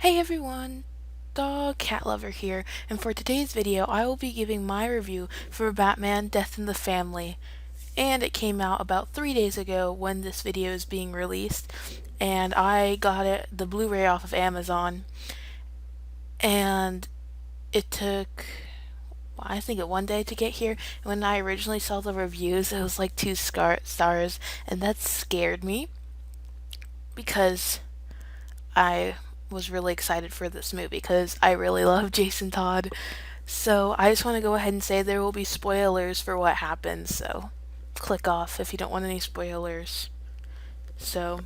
Hey everyone, Dog Cat Lover here, and for today's video I will be giving my review for Batman Death in the Family. And it came out about 3 days ago when this video is being released, and I got the Blu-ray off of Amazon, and it took, I think, one day to get here. When I originally saw the reviews, it was like 2 stars, and that scared me because I was really excited for this movie because I really love Jason Todd. So I just want to go ahead and say there will be spoilers for what happens, so click off if you don't want any spoilers. So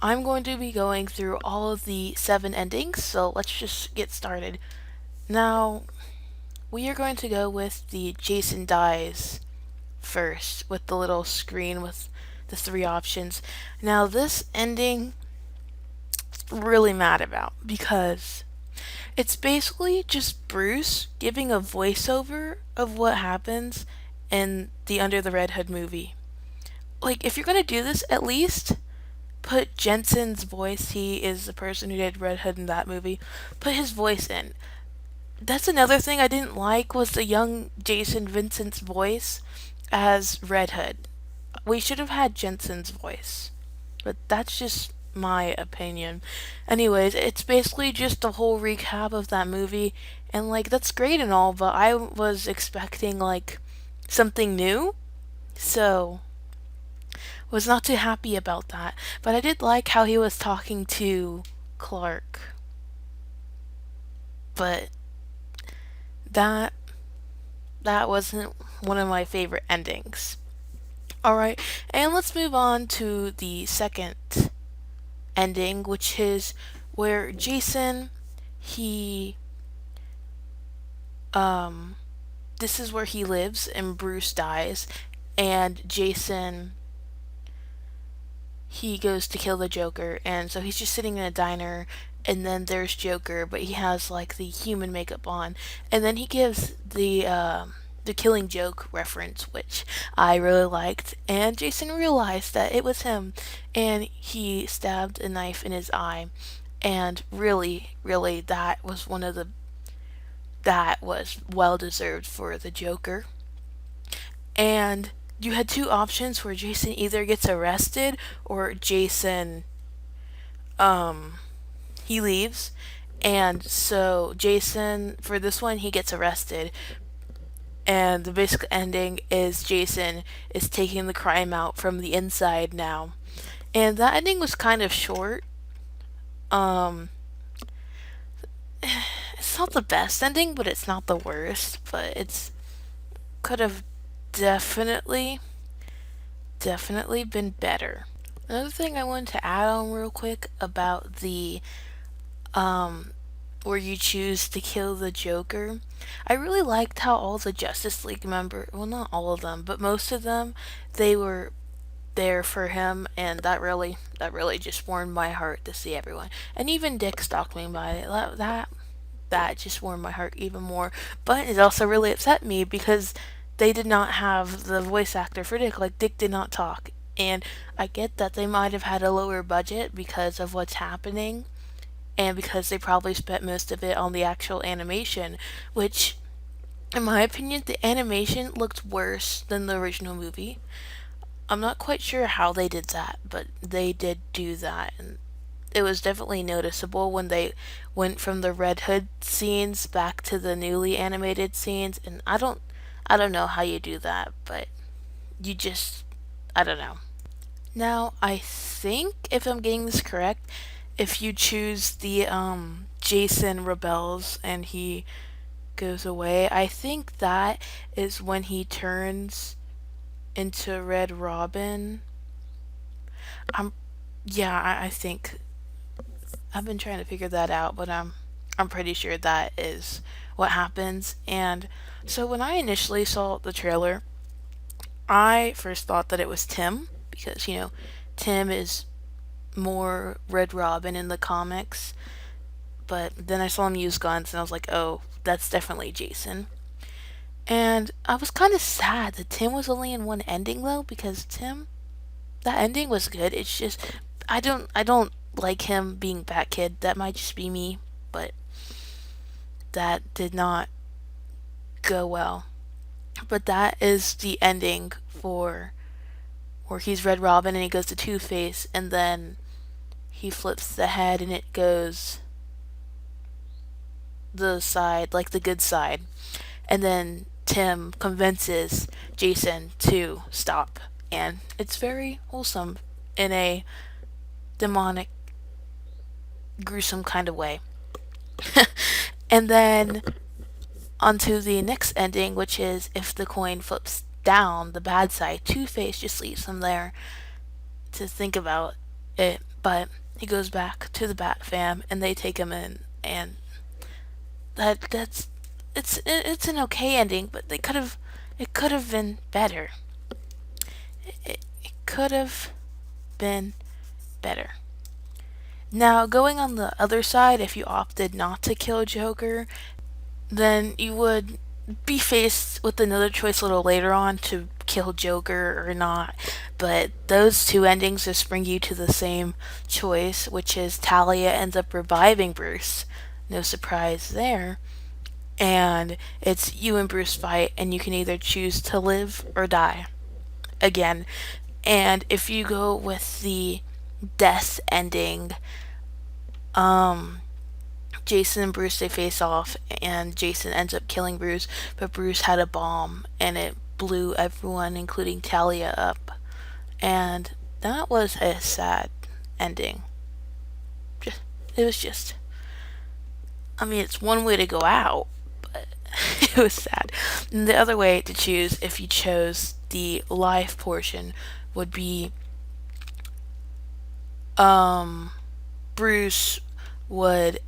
I'm going to be going through all of the 7 endings, so let's just get started. Now, we are going to go with the Jason Dies first, with the little screen with the 3 options. Now, this ending really mad about because it's basically just Bruce giving a voiceover of what happens in the Under the Red Hood movie. Like, if you're gonna do this, at least put Jensen's voice. He is the person who did Red Hood in that movie. Put his voice in. That's another thing I didn't like was the young Jason Vincent's voice as Red Hood. We should have had Jensen's voice. But that's just my opinion. Anyways, it's basically just a whole recap of that movie, and like that's great and all, but I was expecting like something new, so was not too happy about that. But I did like how he was talking to Clark. But that that wasn't one of my favorite endings. Alright, and let's move on to the second ending, which is where Jason, he, this is where he lives, and Bruce dies, and Jason, he goes to kill the Joker, and so he's just sitting in a diner, and then there's Joker, but he has like the human makeup on, and then he gives the Killing Joke reference, which I really liked, and Jason realized that it was him, and he stabbed a knife in his eye, and really, really, that was well deserved for the Joker. And you had 2 options where Jason either gets arrested or Jason, he leaves. And so Jason, for this one, he gets arrested, and the basic ending is Jason is taking the crime out from the inside now. And that ending was kind of short. Um, it's not the best ending, but it's not the worst. But it's could have definitely, definitely been better. Another thing I wanted to add on real quick about the where you choose to kill the Joker. I really liked how all the Justice League members, well, not all of them, but most of them, they were there for him, and that really just warmed my heart to see everyone. And even Dick stalked me by it. That just warmed my heart even more. But it also really upset me because they did not have the voice actor for Dick. Like, Dick did not talk. And I get that they might have had a lower budget because of what's happening, and because they probably spent most of it on the actual animation, which, in my opinion, the animation looked worse than the original movie. I'm not quite sure how they did that, but they did do that, and it was definitely noticeable when they went from the Red Hood scenes back to the newly animated scenes, and I don't know how you do that, but you just, I don't know. Now, I think if I'm getting this correct, if you choose the Jason rebels and he goes away, I think that is when he turns into Red Robin. I'm yeah, I think I've been trying to figure that out, but I'm pretty sure that is what happens. And so when I initially saw the trailer, I first thought that it was Tim because Tim is more Red Robin in the comics, but then I saw him use guns and I was like, oh, that's definitely Jason. And I was kind of sad that Tim was only in one ending though, because that ending was good. It's just I don't like him being Bat-Kid. That might just be me, but that did not go well. But that is the ending for where he's Red Robin and he goes to Two-Face, and then he flips the head and it goes the side, like the good side. And then Tim convinces Jason to stop. And it's very wholesome in a demonic, gruesome kind of way. And then onto the next ending, which is if the coin flips down, the bad side, Two-Face just leaves him there to think about it. But he goes back to the Bat Fam and they take him in, and it's an okay ending, but it could have been better. It could have been better. Now, going on the other side, if you opted not to kill Joker, then you would be faced with another choice a little later on to kill Joker or not. But those two endings just bring you to the same choice, which is Talia ends up reviving Bruce. No surprise there. And it's you and Bruce fight, and you can either choose to live or die again. And if you go with the death ending, Jason and Bruce, they face off, and Jason ends up killing Bruce, but Bruce had a bomb, and it blew everyone, including Talia, up. And that was a sad ending. It was just, I mean, it's one way to go out, but it was sad. And the other way to choose, if you chose the life portion, would be Bruce would,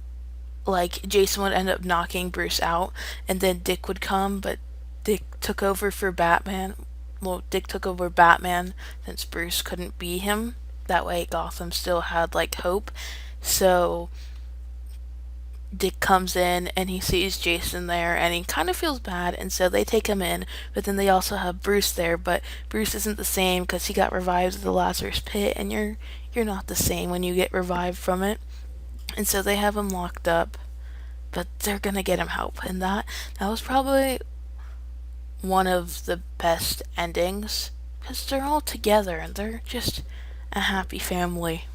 like, Jason would end up knocking Bruce out, and then Dick would come, but Dick took over for Batman. Well, Dick took over Batman since Bruce couldn't be him. That way Gotham still had, like, hope. So Dick comes in and he sees Jason there and he kind of feels bad, and so they take him in, but then they also have Bruce there, but Bruce isn't the same because he got revived at the Lazarus Pit, and you're not the same when you get revived from it. And so they have him locked up, but they're gonna get him help, and that was probably one of the best endings because they're all together and they're just a happy family.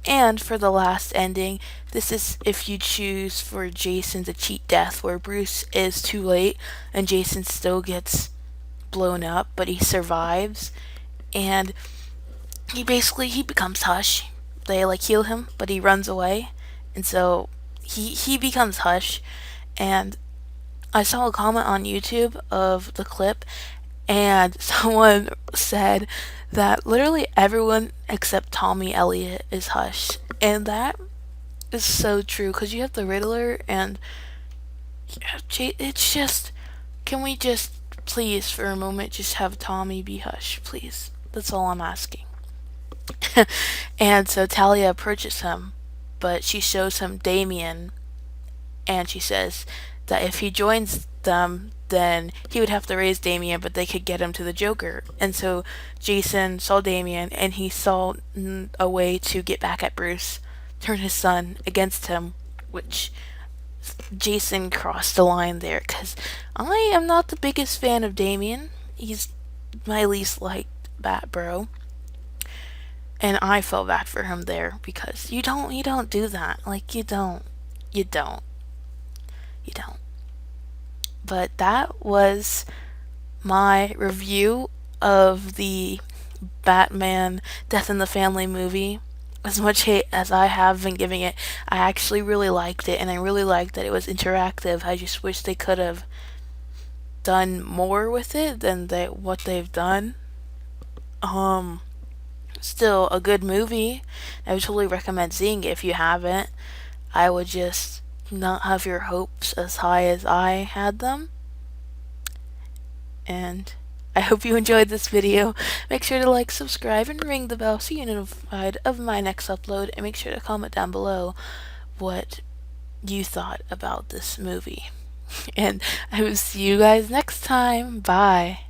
And for the last ending, this is if you choose for Jason to cheat death, where Bruce is too late and Jason still gets blown up, but he survives, and he becomes Hush. They like heal him, but he runs away, and so he becomes Hush. And I saw a comment on YouTube of the clip, and someone said that literally everyone except Tommy Elliott is Hush. And that is so true, because you have the Riddler, and it's just, can we just please for a moment just have Tommy be Hush, please? That's all I'm asking. And so Talia approaches him, but she shows him Damien, and she says that if he joins them, then he would have to raise Damien, but they could get him to the Joker. And so Jason saw Damien, and he saw a way to get back at Bruce, turn his son against him, which Jason crossed the line there, because I am not the biggest fan of Damien. He's my least liked Bat Bro. And I felt bad for him there, because you don't do that. Like, you don't. But that was my review of the Batman Death in the Family movie. As much hate as I have been giving it, I actually really liked it, and I really liked that it was interactive. I just wish they could have done more with it than what they've done. Still a good movie. I would totally recommend seeing it if you haven't. I would just not have your hopes as high as I had them. And I hope you enjoyed this video. Make sure to like, subscribe, and ring the bell so you're notified of my next upload. And make sure to comment down below what you thought about this movie. And I will see you guys next time. Bye.